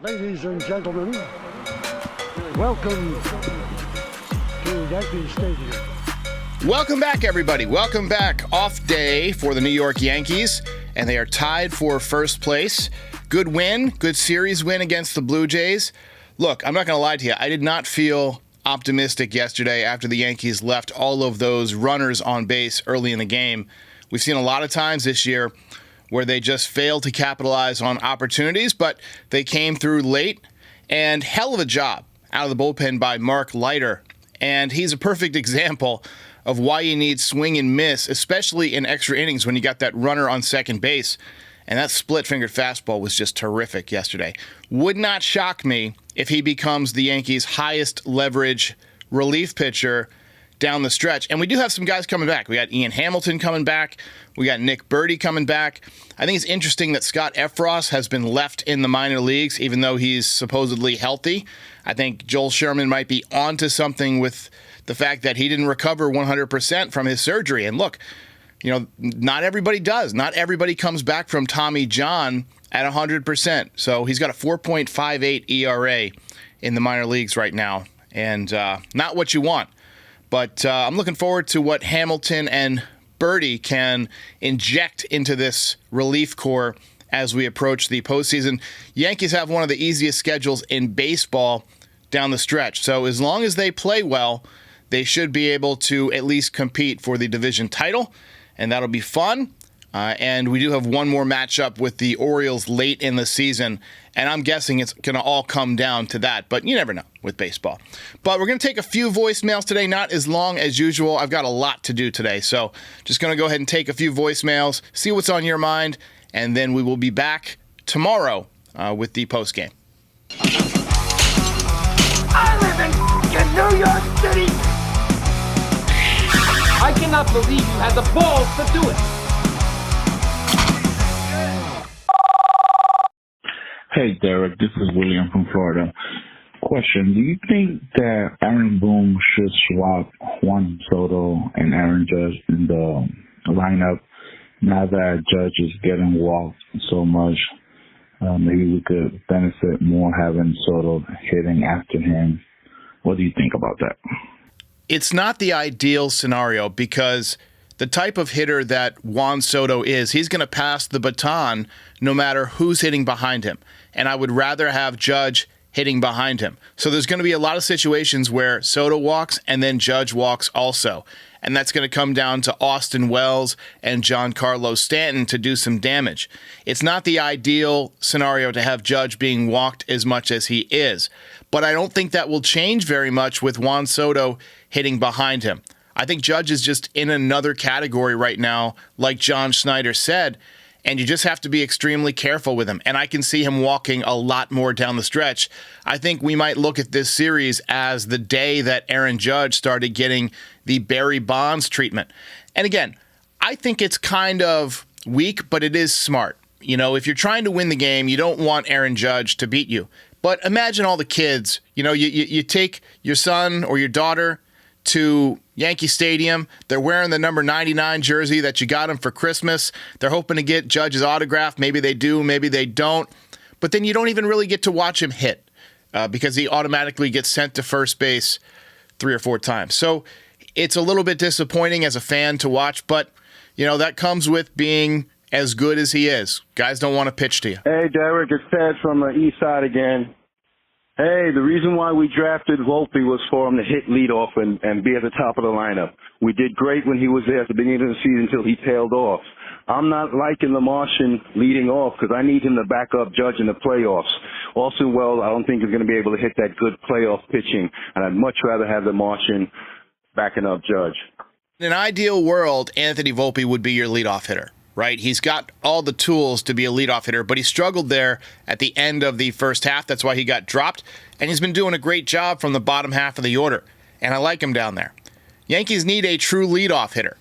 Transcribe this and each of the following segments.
Ladies and gentlemen, welcome to Yankee Stadium. Welcome back, everybody. Welcome back. Off day for the New York Yankees, and they are tied for first place. Good win, good series win against the Blue Jays. Look, I'm not going to lie to you. I did not feel optimistic yesterday after the Yankees left all of those runners on base early in the game. We've seen a lot of times this year where they just failed to capitalize on opportunities, but they came through late, and hell of a job out of the bullpen by Mark Leiter. And he's a perfect example of why you need swing and miss, especially in extra innings when you got that runner on second base. And that split-fingered fastball was just terrific yesterday. Would not shock me if he becomes the Yankees' highest leverage relief pitcher down the stretch. And we do have some guys coming back. We got Ian Hamilton coming back. We got Nick Burdi coming back. I think it's interesting that Scott Effross has been left in the minor leagues, even though he's supposedly healthy. I think Joel Sherman might be onto something with the fact that he didn't recover 100% from his surgery. And look, not everybody does. Not everybody comes back from Tommy John at 100%. So he's got a 4.58 ERA in the minor leagues right now, and not what you want. But I'm looking forward to what Hamilton and Burdi can inject into this relief corps as we approach the postseason. Yankees have one of the easiest schedules in baseball down the stretch. So as long as they play well, they should be able to at least compete for the division title, and that'll be fun. And we do have one more matchup with the Orioles late in the season, and I'm guessing it's going to all come down to that, but you never know with baseball. But we're going to take a few voicemails today, not as long as usual. I've got a lot to do today, so just going to go ahead and take a few voicemails, see what's on your mind, and then we will be back tomorrow with the postgame. I live in New York City! I cannot believe you had the balls to do it! Hey, Derek, this is William from Florida. Question, do you think that Aaron Boone should swap Juan Soto and Aaron Judge in the lineup now that Judge is getting walked so much? Maybe we could benefit more having Soto hitting after him. What do you think about that? It's not the ideal scenario because the type of hitter that Juan Soto is, he's going to pass the baton no matter who's hitting behind him. And I would rather have Judge hitting behind him. So there's going to be a lot of situations where Soto walks and then Judge walks also. And that's going to come down to Austin Wells and Giancarlo Stanton to do some damage. It's not the ideal scenario to have Judge being walked as much as he is. But I don't think that will change very much with Juan Soto hitting behind him. I think Judge is just in another category right now, like John Schneider said, and you just have to be extremely careful with him. And I can see him walking a lot more down the stretch. I think we might look at this series as the day that Aaron Judge started getting the Barry Bonds treatment. And again, I think it's kind of weak, but it is smart. If you're trying to win the game, you don't want Aaron Judge to beat you. But imagine all the kids, you take your son or your daughter to Yankee Stadium. They're wearing the number 99 jersey that you got them for Christmas. They're hoping to get Judge's autograph. Maybe they do, maybe they don't. But then you don't even really get to watch him hit because he automatically gets sent to first base 3 or 4 times. So it's a little bit disappointing as a fan to watch, but, that comes with being as good as he is. Guys don't want to pitch to you. Hey, Derek, it's Ted from the East Side again. Hey, the reason why we drafted Volpe was for him to hit leadoff and be at the top of the lineup. We did great when he was there at the beginning of the season until he tailed off. I'm not liking the Martian leading off because I need him to back up Judge in the playoffs. Also, I don't think he's going to be able to hit that good playoff pitching, and I'd much rather have the Martian backing up Judge. In an ideal world, Anthony Volpe would be your leadoff hitter. Right? He's got all the tools to be a leadoff hitter, but he struggled there at the end of the first half. That's why he got dropped, and he's been doing a great job from the bottom half of the order, and I like him down there. Yankees need a true leadoff hitter.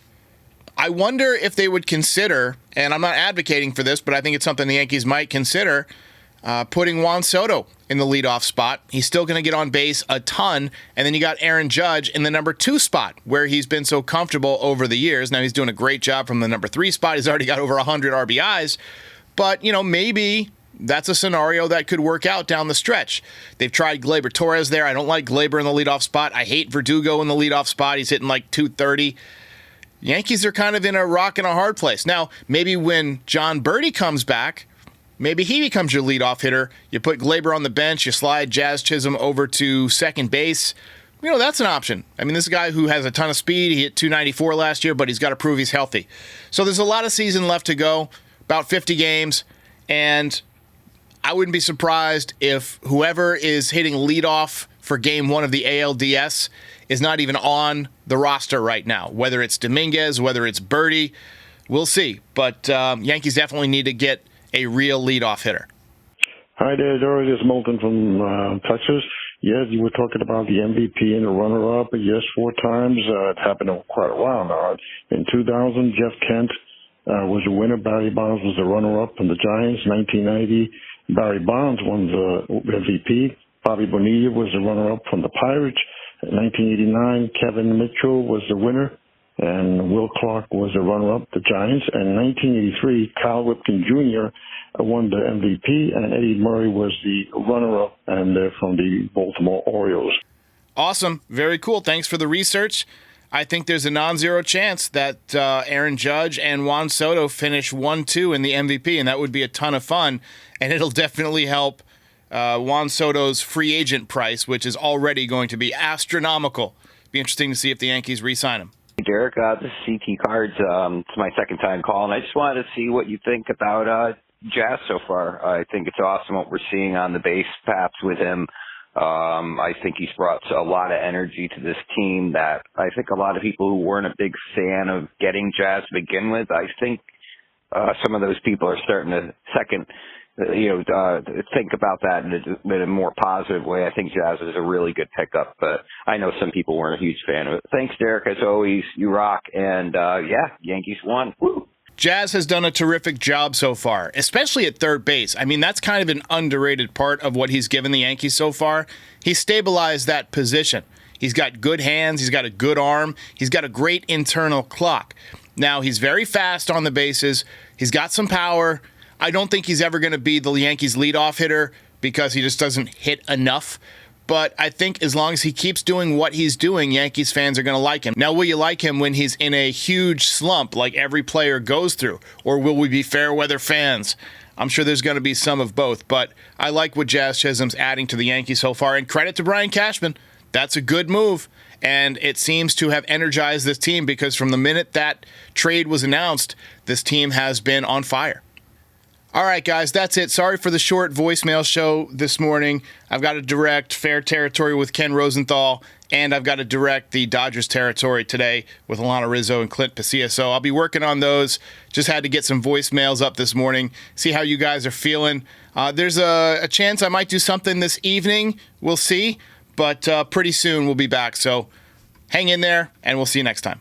I wonder if they would consider, and I'm not advocating for this, but I think it's something the Yankees might consider, putting Juan Soto in the leadoff spot. He's still going to get on base a ton. And then you got Aaron Judge in the number 2 spot, where he's been so comfortable over the years. Now he's doing a great job from the number 3 spot. He's already got over 100 RBIs. But, maybe that's a scenario that could work out down the stretch. They've tried Gleyber Torres there. I don't like Gleyber in the leadoff spot. I hate Verdugo in the leadoff spot. He's hitting like 230. Yankees are kind of in a rock and a hard place. Now, maybe when John Birdie comes back, maybe he becomes your leadoff hitter. You put Gleyber on the bench. You slide Jazz Chisholm over to second base. That's an option. I mean, this is a guy who has a ton of speed. He hit 294 last year, but he's got to prove he's healthy. So there's a lot of season left to go, about 50 games, and I wouldn't be surprised if whoever is hitting leadoff for Game 1 of the ALDS is not even on the roster right now, whether it's Dominguez, whether it's Birdie. We'll see. But Yankees definitely need to get a real leadoff hitter. Hi there, Derek. It's Molten from Texas. Yes, you were talking about the MVP and the runner-up. Yes, 4 times. It happened in quite a while now. In 2000, Jeff Kent was the winner. Barry Bonds was the runner-up from the Giants. 1990, Barry Bonds won the MVP. Bobby Bonilla was the runner-up from the Pirates. In 1989, Kevin Mitchell was the winner, and Will Clark was the runner-up, the Giants. And in 1983, Kyle Ripken Jr. won the MVP, and Eddie Murray was the runner-up, and they're from the Baltimore Orioles. Awesome. Very cool. Thanks for the research. I think there's a non-zero chance that Aaron Judge and Juan Soto finish 1-2 in the MVP, and that would be a ton of fun, and it'll definitely help Juan Soto's free agent price, which is already going to be astronomical. Be interesting to see if the Yankees re-sign him. Derek, this is CT Cards. It's my second time calling. I just wanted to see what you think about Jazz so far. I think it's awesome what we're seeing on the base paths with him. I think he's brought a lot of energy to this team that I think a lot of people who weren't a big fan of getting Jazz to begin with, I think some of those people are starting to think about that in a more positive way. I think Jazz is a really good pickup, but I know some people weren't a huge fan of it. Thanks, Derek. As always, you rock. And, Yankees won. Woo! Jazz has done a terrific job so far, especially at third base. I mean, that's kind of an underrated part of what he's given the Yankees so far. He stabilized that position. He's got good hands. He's got a good arm. He's got a great internal clock. Now, he's very fast on the bases. He's got some power. I don't think he's ever going to be the Yankees' leadoff hitter because he just doesn't hit enough. But I think as long as he keeps doing what he's doing, Yankees fans are going to like him. Now, will you like him when he's in a huge slump like every player goes through? Or will we be fair weather fans? I'm sure there's going to be some of both. But I like what Jazz Chisholm's adding to the Yankees so far. And credit to Brian Cashman. That's a good move. And it seems to have energized this team because from the minute that trade was announced, this team has been on fire. All right, guys, that's it. Sorry for the short voicemail show this morning. I've got to direct Fair Territory with Ken Rosenthal, and I've got to direct the Dodgers Territory today with Alana Rizzo and Clint Pacia. So I'll be working on those. Just had to get some voicemails up this morning, see how you guys are feeling. There's a chance I might do something this evening. We'll see, but pretty soon we'll be back. So hang in there, and we'll see you next time.